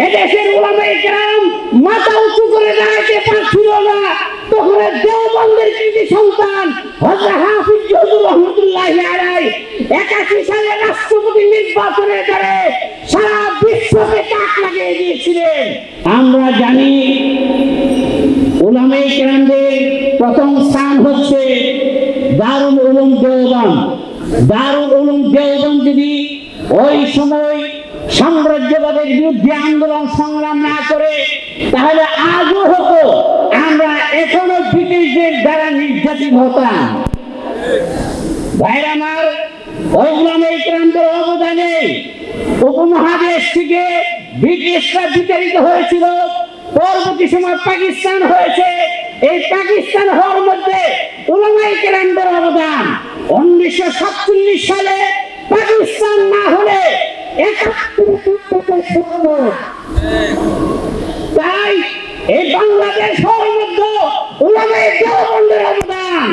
এদেশের উলামায়ে কেরাম মাথা উঁচু করে দাঁড়াতে পারছিল না, তখন দেওবন্দের কৃতি সন্তান হযরত হাফিজ হুজুর রহমাতুল্লাহি আলাইহি 81 সালে রাষ্ট্রপতি নির্বাচনের দ্বারা সারা বিশ্বকে তাক লাগিয়ে দিয়েছিলেন। আমরা জানি উলামায়ে কেরামদের প্রথম স্থান হচ্ছে দারুল উলুম দেওবন্দ। দারুল উলুম দেওবন্দ যদি ওই সময় সাম্রাজ্যবাদের বিরুদ্ধে আন্দোলন সংগ্রাম না করে, তাহলে আজও হতো আমরা এখনো ব্রিটিশদের দ্বারা নির্যাতিত হতাম। ভাইরা আমার, ওই উলামায়ে কেরামদের অবদানে উপমহাদেশ থেকে ব্রিটিশরা বিতাড়িত হয়েছিল। পরবর্তী সময় পাকিস্তান হয়েছে। এই পাকিস্তান হওয়ার মধ্যে উলামায়ে কেরামদের অবদান। 1947 সালে পাকিস্তান না হলে তাই এই বাংলাদেশ হওয়ার মধ্যে উলামায়ে দেওবন্দের অবদান।